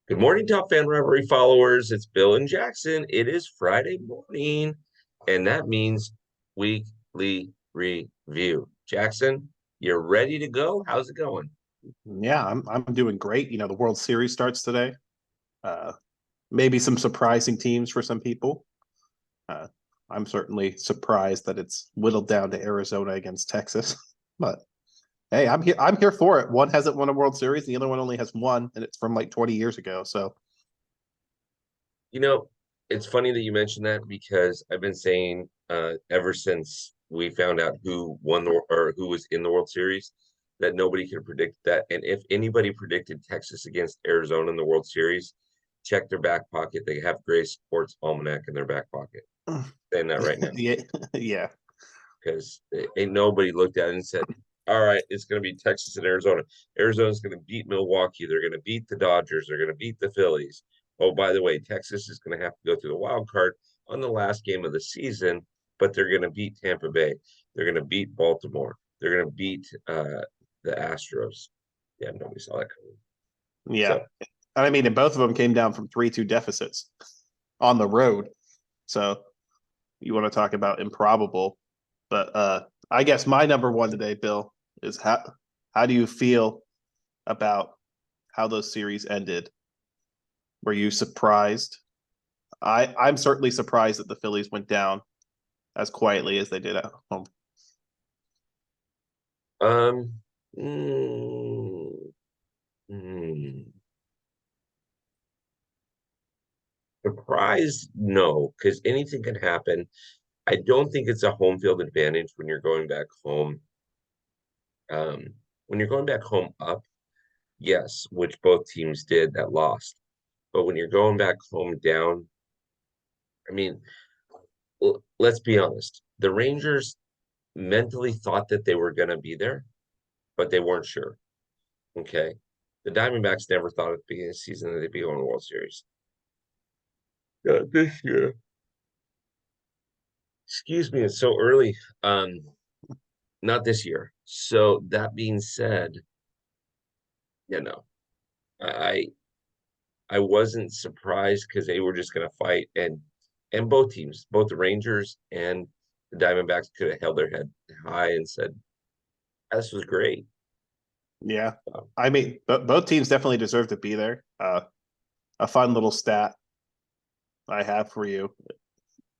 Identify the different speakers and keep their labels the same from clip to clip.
Speaker 1: Good morning, TopFanRivalry followers. It's Bill and Jackson. It is Friday morning, and that means weekly review. Jackson, you're ready to go? How's it going?
Speaker 2: Yeah, I'm doing great. The World Series starts today. Uh, Maybe some surprising teams for some people. Uh, I'm certainly surprised that it's whittled down to Arizona against Texas. But hey, I'm here. I'm here for it. One hasn't won a World Series, the other one only has one, and it's from like 20 years ago. So
Speaker 1: You know, it's funny that you mentioned that because I've been saying ever since we found out who won or who was in the World Series that nobody could predict that. And if anybody predicted Texas against Arizona in the World Series, check their back pocket. They have Gray's Sports Almanac in their back pocket. Saying that right now.
Speaker 2: yeah, yeah,
Speaker 1: Because ain't nobody looked at it and said, all right, it's going to be Texas and Arizona. Arizona's going to beat Milwaukee. They're going to beat the Dodgers. They're going to beat the Phillies. Oh, by the way, Texas is going to have to go through the wild card on the last game of the season, but they're going to beat Tampa Bay. They're going to beat Baltimore. They're going to beat the Astros. Yeah, nobody saw that coming.
Speaker 2: yeah.
Speaker 1: So,
Speaker 2: I mean, and both of them came down from 3-2 deficits on the road. So you want to talk about improbable. But I guess my number one today, Bill, is how do you feel about how those series ended? Were you surprised? I'm certainly surprised that the Phillies went down as quietly as they did at home.
Speaker 1: um, mm, mm, surprised, no, because anything can happen. I don't think it's a home field advantage when you're going back home. When you're going back home up, yes, which both teams did that lost. But when you're going back home down, I mean, let's be honest. The Rangers mentally thought that they were going to be there, but they weren't sure. Okay. The Diamondbacks never thought at the beginning of the season that they'd be going to the World Series. This year. Excuse me, it's so early. Not this year. So that being said, no, I I wasn't surprised because they were just going to fight, and both teams, both the Rangers and the Diamondbacks, could have held their head high and said, "This was great."
Speaker 2: Yeah,
Speaker 1: Um,
Speaker 2: I mean, both teams definitely deserve to be there. A fun little stat I have for you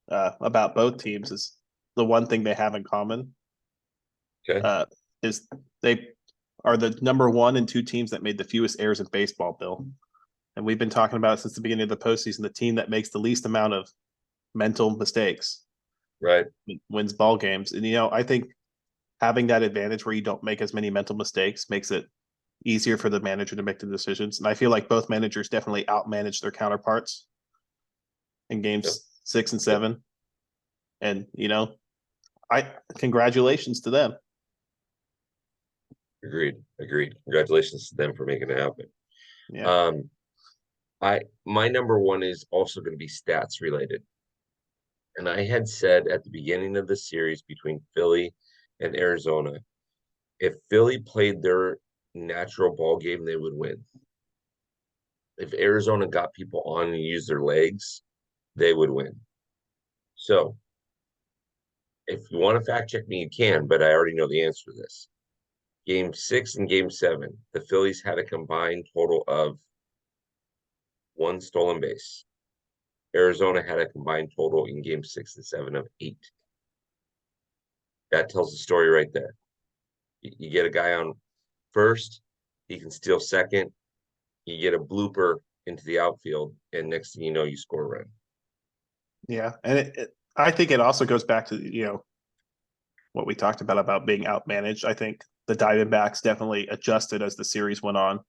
Speaker 2: about both teams is the one thing they have in common
Speaker 1: okay,
Speaker 2: uh, is they are the number one and two teams that made the fewest errors in baseball, Bill. And we've been talking about it since the beginning of the postseason. The team that makes the least amount of mental mistakes
Speaker 1: right,
Speaker 2: wins ball games. And I think having that advantage where you don't make as many mental mistakes makes it easier for the manager to make the decisions. And I feel like both managers definitely outmanaged their counterparts in
Speaker 1: yep,
Speaker 2: games 6 and
Speaker 1: yep.
Speaker 2: 7. And I congratulations to them.
Speaker 1: Agreed, agreed. Congratulations to them for making it happen.
Speaker 2: Yeah.
Speaker 1: Um, I my number one is also going to be stats related, and I had said at the beginning of the series between Philly and Arizona, if Philly played their natural ball game, they would win. If Arizona got people on and used their legs, they would win. So if you want to fact check me, you can, but I already know the answer to this. Game 6 and game 7, the Phillies had a combined total of one stolen base. Arizona had a combined total in game 6 and 7 of 8. That tells the story right there. You get a guy on first, he can steal second, you get a blooper into the outfield, and next thing you know, you score a run.
Speaker 2: Yeah. And I think it also goes back to, what we talked about being outmanaged. I think the Diamondbacks definitely adjusted as the series went on.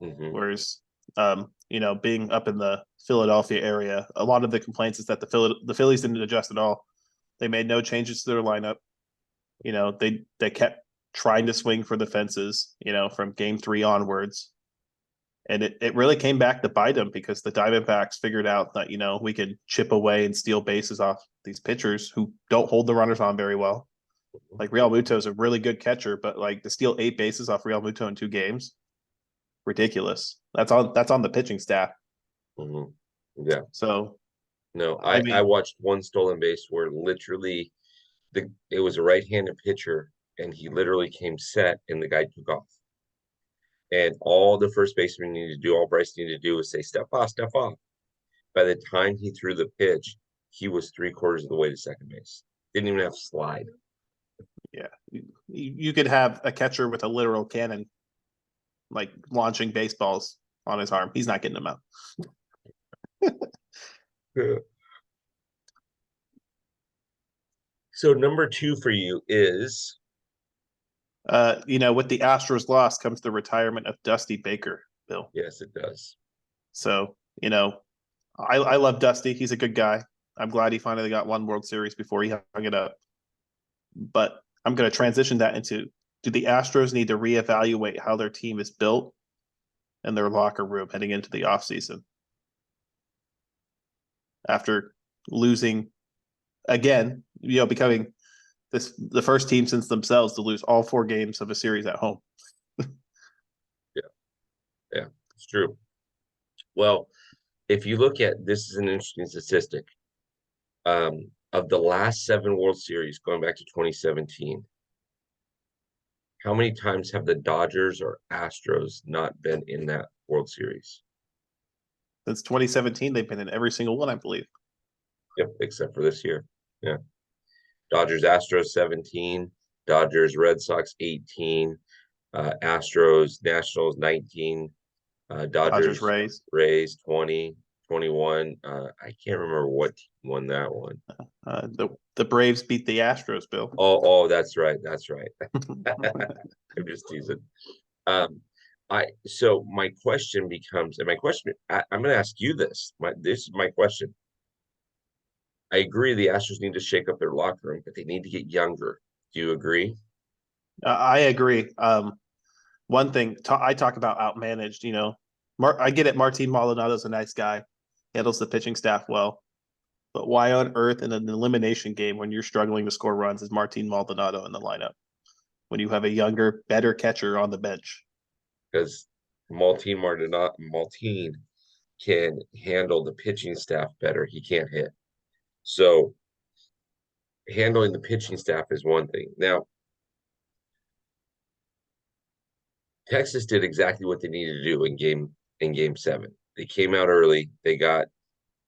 Speaker 1: Mm-hmm.
Speaker 2: Whereas, being up in the Philadelphia area, a lot of the complaints is that the Phillies didn't adjust at all. They made no changes to their lineup. They kept trying to swing for the fences, from game 3 onwards. And it really came back to bite them because the Diamondbacks figured out that, we could chip away and steal bases off these pitchers who don't hold the runners on very well. Like Real Muto is a really good catcher, but like to steal 8 bases off Real Muto in 2 games, ridiculous. That's on the pitching staff.
Speaker 1: Mhm. Yeah.
Speaker 2: So
Speaker 1: No,
Speaker 2: I
Speaker 1: I
Speaker 2: mean,
Speaker 1: watched one stolen base where literally it was a right-handed pitcher and he literally came set and the guy took off. And all the first baseman needed to do, all Bryce needed to do was say, step off, step off. By the time he threw the pitch, he was three-quarters of the way to second base. Didn't even have to slide.
Speaker 2: yeah, you could have a catcher with a literal cannon, like launching baseballs on his arm. He's not getting them out.
Speaker 1: So number two for you is
Speaker 2: With the Astros loss comes the retirement of Dusty Baker, Bill.
Speaker 1: yes, it does.
Speaker 2: So, I love Dusty. He's a good guy. I'm glad he finally got one World Series before he hung it up. But I'm going to transition that into, do the Astros need to reevaluate how their team is built and their locker room heading into the offseason after losing again, becoming the first team since themselves to lose all 4 games of a series at home.
Speaker 1: Yeah, yeah, it's true. Well, if you look at this is an interesting statistic. Of the last 7 World Series going back to 2017, how many times have the Dodgers or Astros not been in that World Series?
Speaker 2: Since 2017, they've been in every single one, I believe.
Speaker 1: Yep, except for this year. Yeah. Dodgers Astros 17, Dodgers Red Sox 18, Astros Nationals 19,
Speaker 2: Dodgers
Speaker 1: Dodgers
Speaker 2: Rays.
Speaker 1: Rays 20, 21. I can't remember what team won that one.
Speaker 2: The Braves beat the Astros, Bill.
Speaker 1: Oh, that's right. That's right. I'm just teasing. Um, so my question becomes, and my question, I'm going to ask you this. This is my question. I agree the Astros need to shake up their locker room, but they need to get younger. Do you agree?
Speaker 2: I agree. One thing I talk about outmanaged. I get it. Martin Maldonado's a nice guy, handles the pitching staff well. But why on earth in an elimination game when you're struggling to score runs is Martin Maldonado in the lineup when you have a younger, better catcher on the bench?
Speaker 1: Because Maltine can handle the pitching staff better. He can't hit. So handling the pitching staff is one thing. Now, Texas did exactly what they needed to do in game 7. They came out early.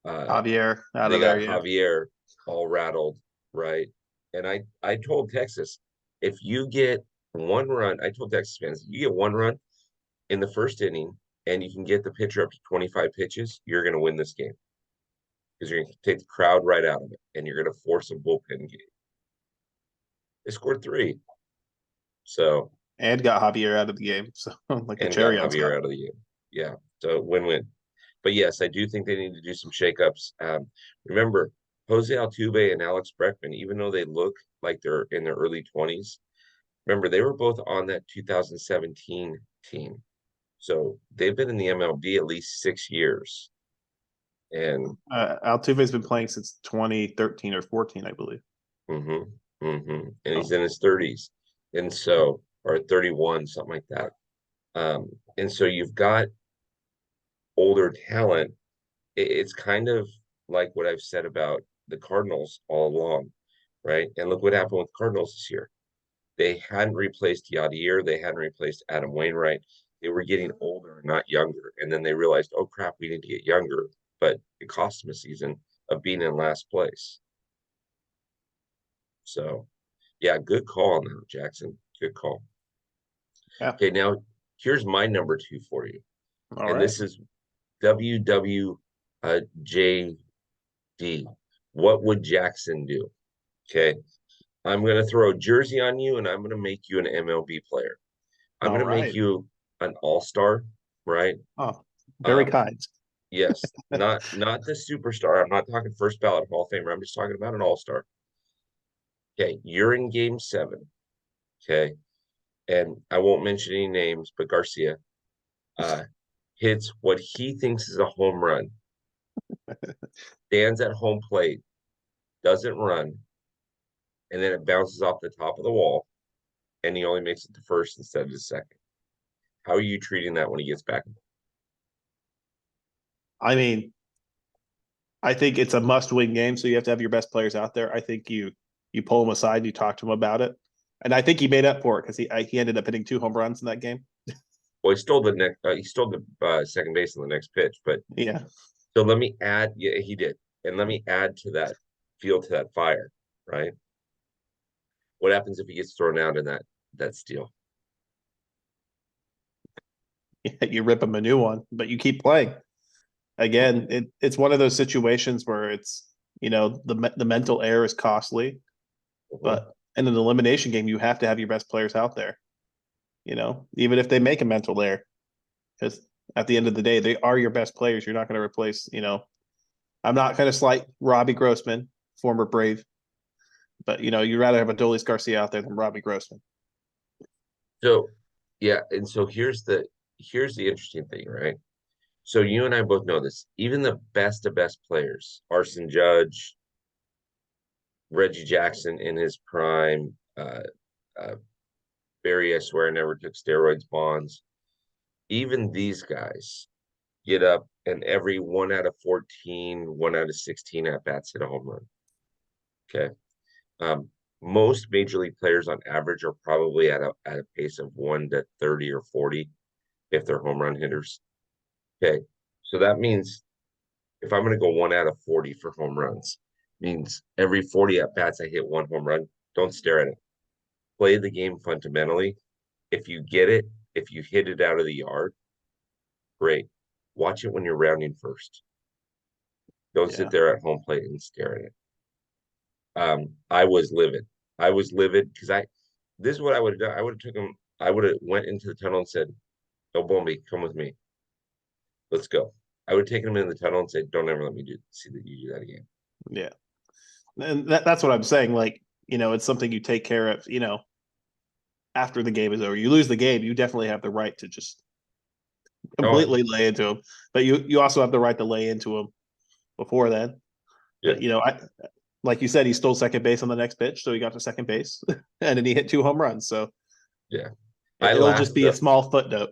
Speaker 1: Uh
Speaker 2: Javier out
Speaker 1: they
Speaker 2: of there,
Speaker 1: got
Speaker 2: yeah.
Speaker 1: Javier all rattled, right? And I told Texas, if you get one run, I told Texas fans, you get one run in the first inning and you can get the pitcher up to 25 pitches, you're going to win this game because you're going to take the crowd right out of it and you're going to force a bullpen game. They scored 3. So,
Speaker 2: And got Javier out of the game. So like the
Speaker 1: and got
Speaker 2: cherry on
Speaker 1: Javier
Speaker 2: top.
Speaker 1: out of the game. Yeah. So win-win. But yes, I do think they need to do some shakeups. Remember, Jose Altuve and Alex Bregman, even though they look like they're in their early 20s, remember they were both on that 2017 team. So they've been in the MLB at least 6 years. And
Speaker 2: Altuve's been playing since 2013 or 14, I believe.
Speaker 1: and he's
Speaker 2: Oh,
Speaker 1: in his 30s. And so, or 31, something like that. And so you've got older talent. It's kind of like what I've said about the Cardinals all along, right? And look what happened with Cardinals this year. They hadn't replaced Yadier, they hadn't replaced Adam Wainwright. They were getting older, not younger. And then they realized, oh crap, we need to get younger. But it cost them a season of being in last place. So, yeah, good call now, Jackson. Good call.
Speaker 2: yeah.
Speaker 1: Okay, now here's my number 2 for you.
Speaker 2: All
Speaker 1: And
Speaker 2: right.
Speaker 1: this is WWJD. What would Jackson do? Okay. I'm going to throw a jersey on you and I'm going to make you an MLB player. I'm
Speaker 2: All
Speaker 1: going to make
Speaker 2: right.
Speaker 1: you an all-star, right?
Speaker 2: Oh, very
Speaker 1: Um,
Speaker 2: kind.
Speaker 1: yes, not the superstar. I'm not talking first ballot Hall of Famer. I'm just talking about an all-star. Okay, you're in game 7. Okay. And I won't mention any names, but Garcia uh hits what he thinks is a home run, stands at home plate, doesn't run, and then it bounces off the top of the wall, and he only makes it to first instead of the second. How are you treating that when he gets back?
Speaker 2: I mean, I think it's a must-win game, so you have to have your best players out there. I think you pull him aside, and you talk to him about it, and I think he made up for it because he ended up hitting 2 home runs in that game.
Speaker 1: Well, he stole the second base on the next pitch, but
Speaker 2: Yeah,
Speaker 1: so let me add. Yeah, he did, and let me add to that fuel to that fire. Right? What happens if he gets thrown out in that steal?
Speaker 2: you rip him a new one, but you keep playing. Again, it's one of those situations where it's the mental error is costly,
Speaker 1: Mhm.
Speaker 2: but in an elimination game, you have to have your best players out there. Even if they make a mental error, because at the end of the day, they are your best players. You're not going to replace. I'm not going to slight Robbie Grossman, former Brave, but you'd rather have a Adolis Garcia out there than Robbie Grossman.
Speaker 1: So, yeah, and so here's the interesting thing, right? So you and I both know this. Even the best of best players, Arson Judge, Reggie Jackson in his prime, uh, Barry, I swear, never took steroids, Bonds. Even these guys get up and every 1 out of 14, 1 out of 16 at bats hit a home run. Okay. Um, Most major league players on average are probably at a pace of 1 to 30 or 40 if they're home run hitters. Okay. So that means if I'm going to go 1 out of 40 for home runs, means every 40 at bats I hit one home run. Don't stare at it. Play the game fundamentally. If you get it, if you hit it out of the yard, great. Watch it when you're rounding first. Don't sit
Speaker 2: Yeah,
Speaker 1: there at home plate and stare at it. I was livid. I was livid because this is what I would have done. I would have took him. I would have went into the tunnel and said, "No, Bombi, come with me. Let's go." I would have taken him in the tunnel and said, "Don't ever let me see that you do that again."
Speaker 2: yeah, and that's what I'm saying. Like, it's something you take care of. After the game is over, you lose the game, you definitely have the right to just
Speaker 1: Oh,
Speaker 2: completely lay into him. But you also have the right to lay into him before then.
Speaker 1: yeah,
Speaker 2: But I like you said, he stole second base on the next pitch, so he got to second base, and then he hit 2 home runs. So
Speaker 1: yeah. I
Speaker 2: it'll just
Speaker 1: laughed
Speaker 2: be a
Speaker 1: though.
Speaker 2: small footnote.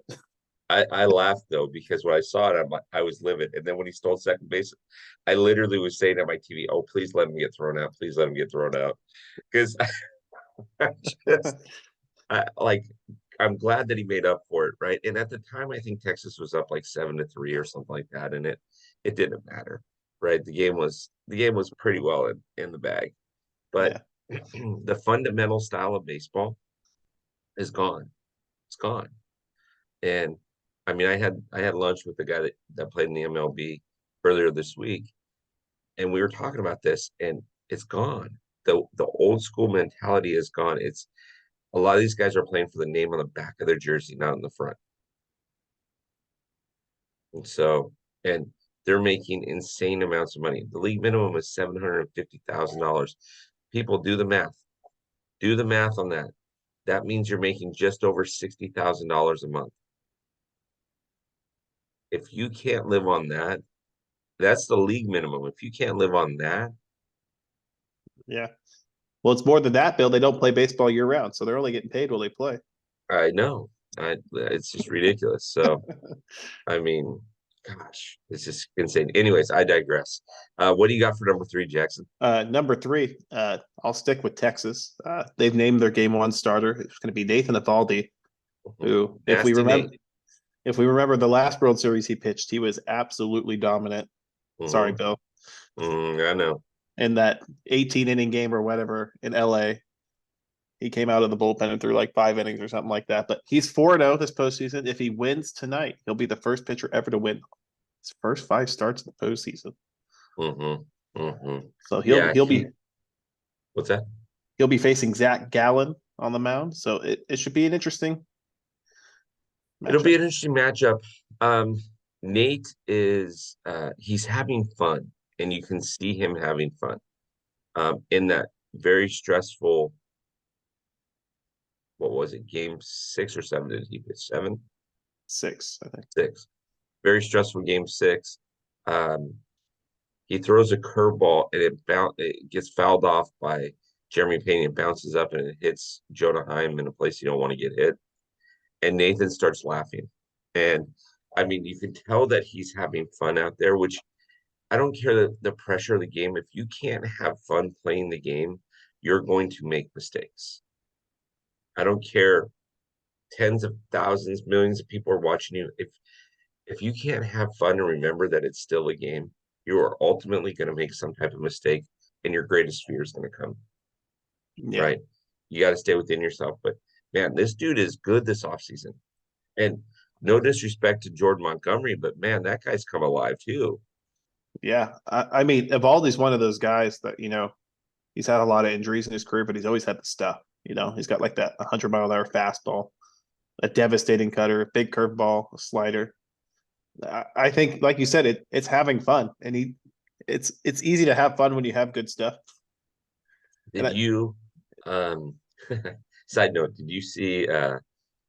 Speaker 1: I laughed though because when I saw it, I was livid. And then when he stole second base, I literally was saying on my TV, "Oh, please let him get thrown out. Please let him get thrown out," because I just like I'm glad that he made up for it, right? And at the time, I think Texas was up like 7-3 or something like that, and it didn't matter, right? The game was pretty well in the bag, but
Speaker 2: Yeah,
Speaker 1: the fundamental style of baseball is gone. It's gone. And I mean, I had lunch with the guy that played in the MLB earlier this week, and we were talking about this, and it's gone. The old school mentality is gone. It's a lot of these guys are playing for the name on the back of their jersey, not in the front. And so, and they're making insane amounts of money. The league minimum is $750,000. People do the math. Do the math on that. That means you're making just over $60,000 a month. If you can't live on that, that's the league minimum. If you can't live on that,
Speaker 2: yeah. Well, it's more than that, Bill. They don't play baseball year round, so they're only getting paid while they play.
Speaker 1: I know. It's just ridiculous. So, I mean, gosh, it's just insane. Anyways, I digress. What do you got for number three, Jackson?
Speaker 2: Number three, I'll stick with Texas. They've named their game one starter. It's going to be Nathan Eovaldi,
Speaker 1: Mhm.
Speaker 2: who,
Speaker 1: Nasty Nate.
Speaker 2: if we remember the last World Series he pitched, he was absolutely dominant. Sorry,
Speaker 1: Hmm.
Speaker 2: Bill.
Speaker 1: I know.
Speaker 2: In that 18 inning game or whatever in LA, he came out of the bullpen and threw like 5 innings or something like that. But he's 4-0 this postseason. If he wins tonight, he'll be the first pitcher ever to win his first 5 starts in the postseason.
Speaker 1: Hmm. Hmm.
Speaker 2: So
Speaker 1: Yeah, what's that?
Speaker 2: he'll be facing Zach Gallen on the mound. So it should be an interesting
Speaker 1: It'll be
Speaker 2: matchup.
Speaker 1: an interesting matchup. Um, Nate he's having fun, and you can see him having fun. In that very stressful, what was it, game 6 or 7? Did he pitch 7?
Speaker 2: 6, I think.
Speaker 1: 6. Very stressful game 6. Um, he throws a curveball and it gets fouled off by Jeremy Payne and bounces up and it hits Jonah Heim in a place you don't want to get hit. And Nathan starts laughing. And I mean, you can tell that he's having fun out there, which I don't care the pressure of the game. If you can't have fun playing the game, you're going to make mistakes. I don't care. Tens of thousands, millions of people are watching you. If you can't have fun and remember that it's still a game, you are ultimately going to make some type of mistake, and your greatest fear is going to come.
Speaker 2: Yeah.
Speaker 1: Right? You got to stay within yourself. But man, this dude is good this offseason. And no disrespect to Jordan Montgomery, but man, that guy's come alive too.
Speaker 2: Yeah. I mean, Evaldi's one of those guys that, he's had a lot of injuries in his career, but he's always had the stuff. He's got like that 100-mile-an-hour fastball, a devastating cutter, a big curveball, a slider. I think, like you said, it's having fun, and it's easy to have fun when you have good stuff. And
Speaker 1: Did you um side note, did you see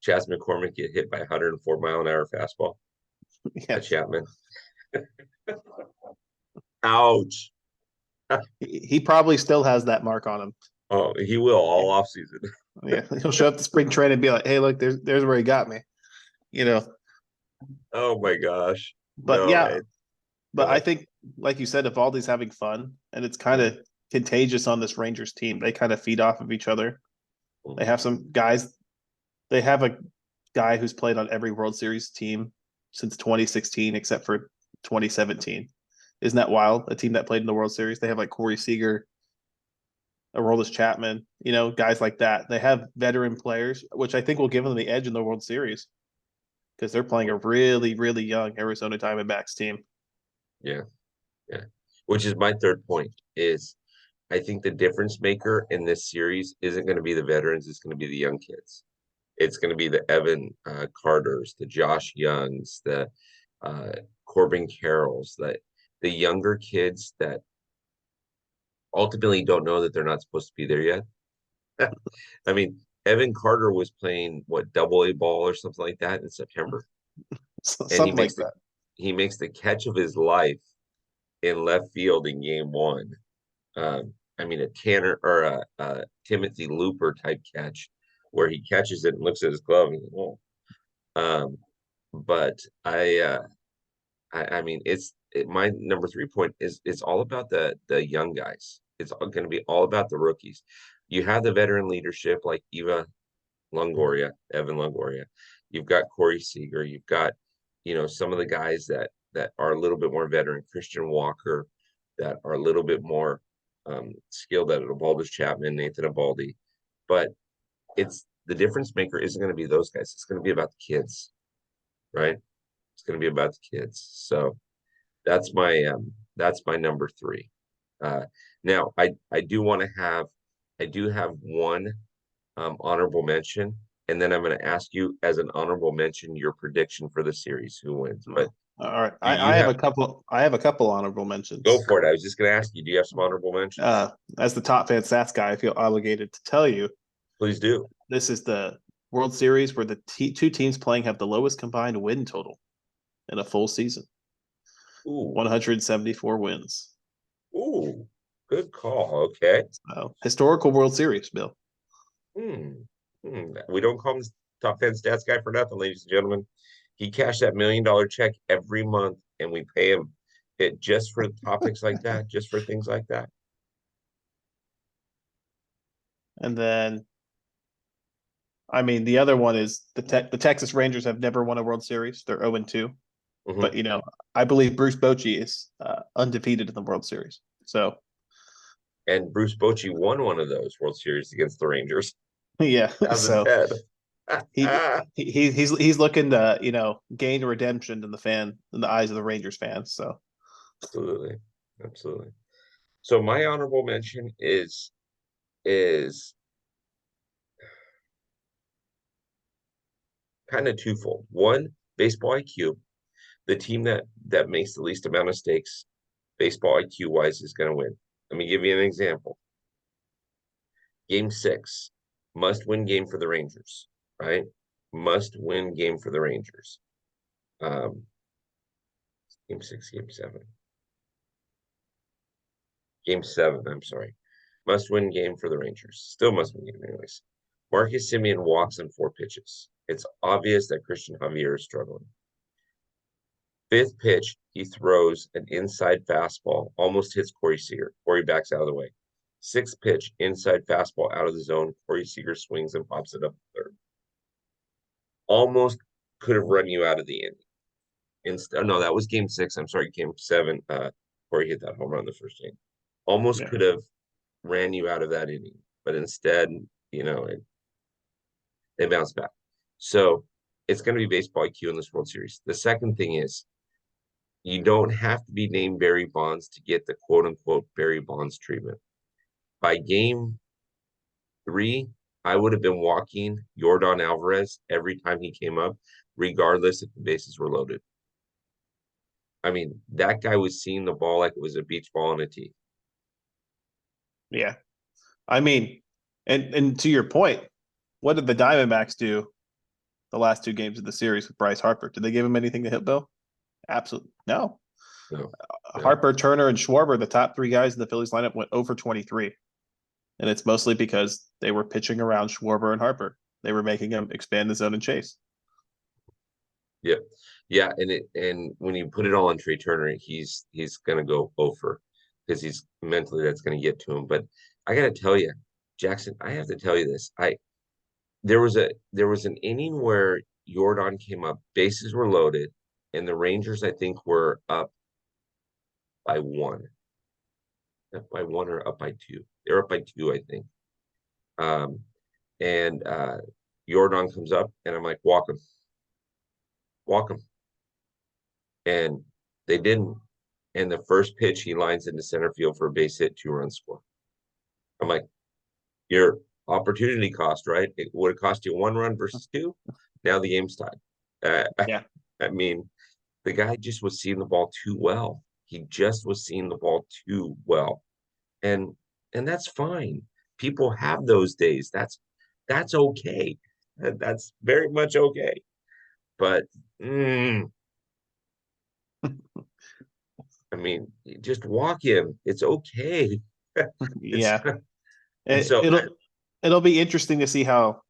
Speaker 1: Chas McCormick get hit by a 104-mile-an-hour fastball at
Speaker 2: yes,
Speaker 1: Chapman? Ouch.
Speaker 2: he probably still has that mark on him.
Speaker 1: Oh, he will all off season.
Speaker 2: Yeah, he'll show up to spring training and be like, "Hey, look, there's where he got me." You know,
Speaker 1: Oh my gosh.
Speaker 2: but
Speaker 1: No,
Speaker 2: yeah,
Speaker 1: go
Speaker 2: but I
Speaker 1: ahead.
Speaker 2: think, like you said, Evaldi's having fun, and it's kind
Speaker 1: Mhm,
Speaker 2: of contagious on this Rangers team. They kind of feed off of each other. They
Speaker 1: mhm.
Speaker 2: have some guys. They have a guy who's played on every World Series team since 2016, except for 2017. Isn't that wild? A team that played in the World Series. They have like Corey Seager, Aroldis Chapman, guys like that. They have veteran players, which I think will give them the edge in the World Series because they're playing a really, really young Arizona Diamondbacks team.
Speaker 1: Yeah, yeah. Which is my third point is I think the difference maker in this series isn't going to be the veterans, it's going to be the young kids. It's going to be the Evan Carters, the Josh Youngs, the uh, Corbin Carrolls, the younger kids that ultimately don't know that they're not supposed to be there yet. I mean, Evan Carter was playing what double A ball or something like that in September, and
Speaker 2: Something like that.
Speaker 1: he makes the catch of his life in left field in game one. I mean, a Tanner or a Timothy Looper type catch where he catches it and looks at his glove and goes, "Oh." Um, but I mean, my number 3 point is it's all about the young guys. It's going to be all about the rookies. You have the veteran leadership like Evan Longoria. You've got Corey Seager. You've got, some of the guys that are a little bit more veteran, Christian Walker, that are a little bit more skilled at it, Aroldis Chapman, Nathan Eovaldi. But it's the difference maker isn't going to be those guys. It's going to be about the kids, right? It's going to be about the kids. So that's my number three. Uh, now I do want to have I do have one honorable mention, and then I'm going to ask you as an honorable mention your prediction for the series, who wins. But
Speaker 2: All right.
Speaker 1: do
Speaker 2: I
Speaker 1: you
Speaker 2: have
Speaker 1: have
Speaker 2: a couple. I have a couple honorable
Speaker 1: go
Speaker 2: mentions.
Speaker 1: for it? I was just going to ask you, do you have some honorable mentions?
Speaker 2: As the top fan stats guy, I feel obligated to tell you
Speaker 1: Please do.
Speaker 2: this is the World Series where the two teams playing have the lowest combined win total in a full season.
Speaker 1: Ooh,
Speaker 2: 174 wins.
Speaker 1: ooh, good call. Okay.
Speaker 2: So, historical World Series, Bill.
Speaker 1: Hmm. We don't call him the top 10 stats guy for nothing, ladies and gentlemen. He cashed that $1 million check every month, and we pay him it just for topics like that, just for things like that.
Speaker 2: And then, I mean, the other one is the Texas Rangers have never won a World Series. They're 0-2.
Speaker 1: Hmm.
Speaker 2: But, I believe Bruce Bochy is undefeated in the World Series. So,
Speaker 1: And Bruce Bochy won one of those World Series against the Rangers,
Speaker 2: yeah. So
Speaker 1: 2010.
Speaker 2: he's looking to, gain redemption in the eyes of the Rangers fans. So,
Speaker 1: Absolutely, absolutely. So my honorable mention is kind of twofold. One, baseball IQ. The team that makes the least amount of mistakes, baseball IQ wise, is going to win. Let me give you an example. Game six, must win game for the Rangers, right? Must win game for the Rangers. Um, game six, game seven, game seven. I'm sorry. Must win game for the Rangers. Still must win game, anyways. Marcus Simeon walks in 4 pitches. It's obvious that Christian Javier is struggling. Fifth pitch, he throws an inside fastball, almost hits Corey Seager. Corey backs out of the way. Sixth pitch, inside fastball out of the zone. Corey Seager swings and pops it up third. Almost could have run you out of the inning. Instead, no, that was game six. I'm sorry, game seven. Corey hit that home run in the first inning. Almost
Speaker 2: Yeah.
Speaker 1: could have ran you out of that inning, but instead, they bounced back. So it's going to be baseball IQ in this World Series. The second thing is you don't have to be named Barry Bonds to get the quote unquote Barry Bonds treatment. By game three, I would have been walking Yordan Alvarez every time he came up, regardless if the bases were loaded. I mean, that guy was seeing the ball like it was a beach ball on a tee.
Speaker 2: Yeah. I mean, and to your point, what did the Diamondbacks do the last two games of the series with Bryce Harper? Did they give him anything to hit, Bill? Absolutely no.
Speaker 1: No, no.
Speaker 2: Harper, Turner, and Schwarber, the top three guys in the Phillies lineup, went over 23. And it's mostly because they were pitching around Schwarber and Harper. They were making them expand the zone and chase.
Speaker 1: Yeah, yeah, and when you put it all on Trey Turner, he's gonna go over because he's mentally that's gonna get to him. But I gotta tell you, Jackson, I have to tell you this. There was an inning where Jordan came up, bases were loaded, and the Rangers I think were up by one, up by one or up by two. They're up by two, I think. And Jordan comes up, and I'm like, walk him, and they didn't. And the first pitch, he lines into center field for a base hit, 2 run score. I'm like, your opportunity cost, right? It would have cost you 1 run versus two. Now the game's tied.
Speaker 2: Yeah.
Speaker 1: I mean, the guy just was seeing the ball too well. He just was seeing the ball too well, and that's fine. People have those days. That's okay. That's very much okay. But I mean, just walk him. It's okay. It's
Speaker 2: Yeah.
Speaker 1: and
Speaker 2: It,
Speaker 1: so
Speaker 2: it'll be interesting to see how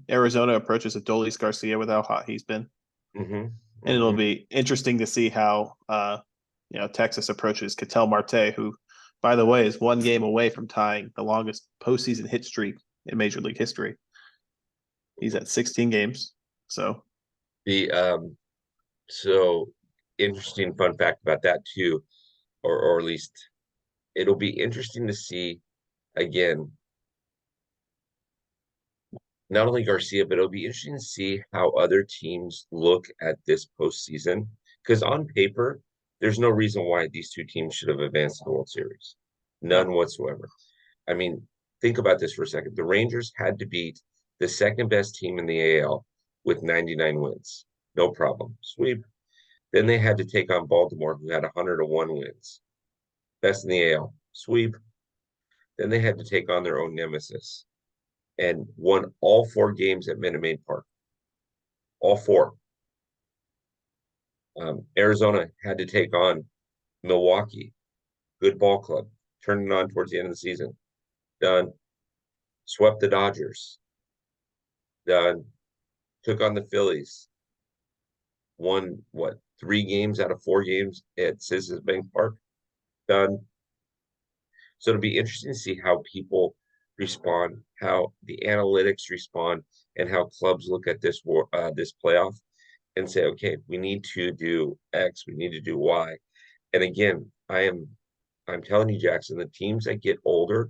Speaker 2: Arizona approaches Adolis Garcia with how hot he's been.
Speaker 1: mhm,
Speaker 2: And it'll
Speaker 1: mhm.
Speaker 2: be interesting to see how Texas approaches Ketel Marte, who, by the way, is 1 game away from tying the longest postseason hit streak in Major League history. He's at 16 games. So
Speaker 1: The so interesting fun fact about that too, or at least it'll be interesting to see again, not only Garcia, but it'll be interesting to see how other teams look at this postseason. Because on paper, there's no reason why these two teams should have advanced to the World Series.
Speaker 2: no,
Speaker 1: None whatsoever. I mean, think about this for a second. The Rangers had to beat the second best team in the AL with 99 wins. No problem. Sweep. Then they had to take on Baltimore, who had 101 wins. Best in the AL. Sweep. Then they had to take on their own nemesis and won all 4 games at Minute Maid Park. All four. Arizona had to take on Milwaukee. Good ball club. Turned it on towards the end of the season. Done. Swept the Dodgers. Done. Took on the Phillies. Won, what, 3 games out of 4 games at Citizens Bank Park? Done. So it'll be interesting to see how people respond, how the analytics respond, and how clubs look at this playoff and say, okay, we need to do X, we need to do Y. And again, I'm telling you, Jackson, the teams that get older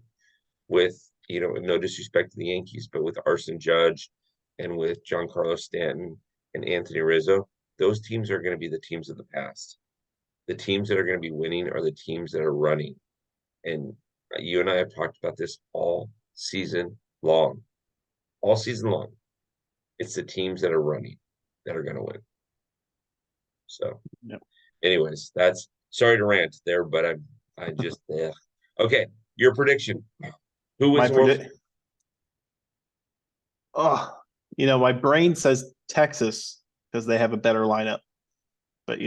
Speaker 1: with, no disrespect to the Yankees, but with Arson Judge and with Giancarlo Stanton and Anthony Rizzo, those teams are going to be the teams of the past. The teams that are going to be winning are the teams that are running. And you and I have talked about this all season long. All season long. It's the teams that are running that are going to win. So,
Speaker 2: yeah.
Speaker 1: anyways, that's sorry to rant there, but I just yeah. Okay, your prediction. Who
Speaker 2: My
Speaker 1: wins the World
Speaker 2: predict.
Speaker 1: Series?
Speaker 2: Oh, my brain says Texas because they have a better lineup, but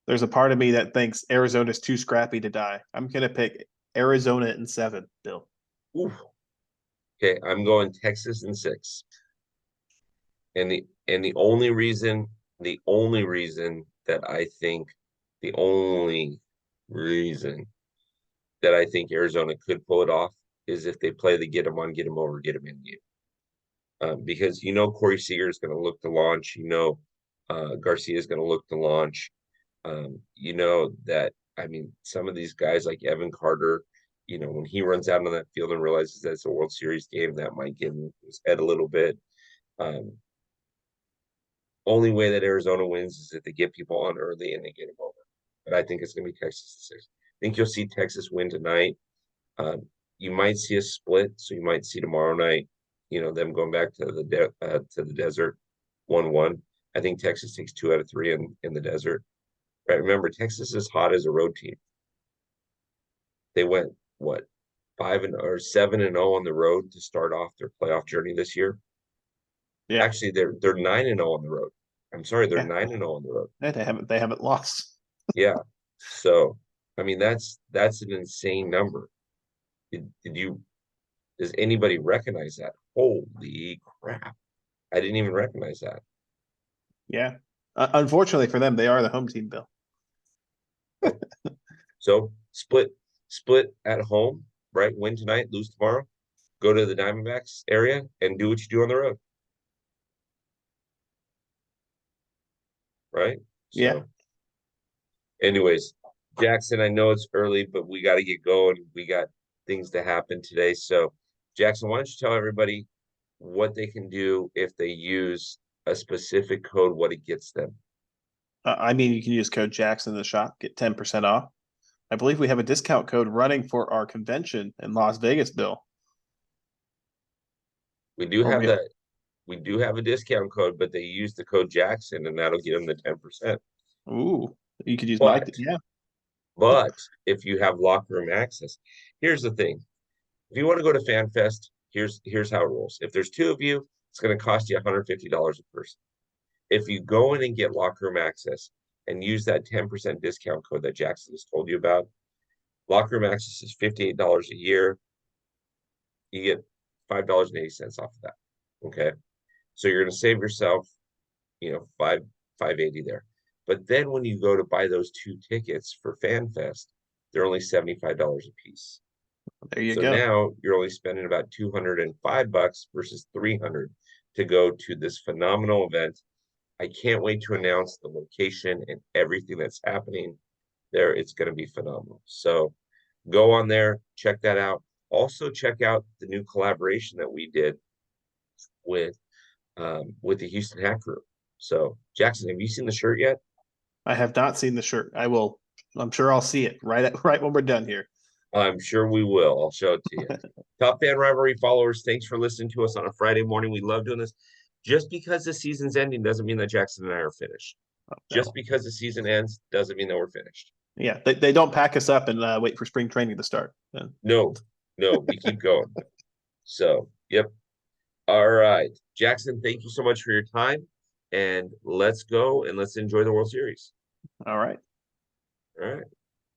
Speaker 2: there's a part of me that thinks Arizona's too scrappy to die. I'm gonna pick Arizona in 7, Bill.
Speaker 1: Ooh. Okay, I'm going Texas in 6. And the only reason The only reason that I think, the only reason that I think Arizona could pull it off is if they play the get them on, get them over, get them in game. Because Corey Seager is going to look to launch. Garcia is going to look to launch. That I mean, some of these guys like Evan Carter, when he runs out on that field and realizes that it's a World Series game, that might get in his head a little bit. Only way that Arizona wins is if they get people on early and they get them over. But I think it's going to be Texas 6. I think you'll see Texas win tonight. You might see a split, so you might see tomorrow night, them going back to the desert 1-1. I think Texas takes 2 out of 3 in the desert. Right? Remember, Texas is hot as a road team. They went what 7-0 on the road to start off their playoff journey this year.
Speaker 2: Yeah,
Speaker 1: Actually, they're 9-0 on the road. I'm sorry, they're
Speaker 2: yeah,
Speaker 1: 9-0 on the road.
Speaker 2: yeah, they haven't lost.
Speaker 1: Yeah. So, I mean, that's an insane number. Does anybody recognize that? Holy crap. I didn't even recognize that.
Speaker 2: Yeah, unfortunately for them, they are the home team, Bill.
Speaker 1: So split at home, right? Win tonight, lose tomorrow. Go to the Diamondbacks area and do what you do on the road. Right?
Speaker 2: Yeah,
Speaker 1: So anyways, Jackson, I know it's early, but we got to get going. We got things to happen today. So Jackson, why don't you tell everybody what they can do if they use a specific code, what it gets them?
Speaker 2: I mean, you can use code Jackson in the shop, get 10% off. I believe we have a discount code running for our convention in Las Vegas, Bill.
Speaker 1: We do
Speaker 2: Or
Speaker 1: have
Speaker 2: we,
Speaker 1: that. We do have a discount code, but they use the code Jackson and that'll get them the 10%.
Speaker 2: ooh, you could use
Speaker 1: But
Speaker 2: yeah,
Speaker 1: but if you have locker room access, here's the thing. If you want to go to FanFest, here's how it rolls. If there's 2 of you, it's going to cost you $150 a person. If you go in and get locker room access and use that 10% discount code that Jackson has told you about, locker room access is $58 a year. You get $5.80 off of that. Okay. So you're going to save yourself, 580 there. But then when you go to buy those 2 tickets for FanFest, they're only $75 a piece.
Speaker 2: there you
Speaker 1: So
Speaker 2: go.
Speaker 1: now you're only spending about $205 versus 300 to go to this phenomenal event. I can't wait to announce the location and everything that's happening there. It's going to be phenomenal. So go on there, check that out. Also check out the new collaboration that we did with the Houston Hack Group. So Jackson, have you seen the shirt yet?
Speaker 2: I have not seen the shirt. I will. I'm sure I'll see it right when we're done here.
Speaker 1: I'm sure we will. I'll show it to you. Top Fan Rivalry followers, thanks for listening to us on a Friday morning. We love doing this. Just because the season's ending doesn't mean that Jackson and I are finished. Just
Speaker 2: No.
Speaker 1: because the season ends doesn't mean that we're finished.
Speaker 2: Yeah, they don't pack us up and wait for spring training to start.
Speaker 1: No, no, we keep going. So, yep. All right. Jackson, thank you so much for your time. And let's go and let's enjoy the World Series.
Speaker 2: All right.
Speaker 1: All right.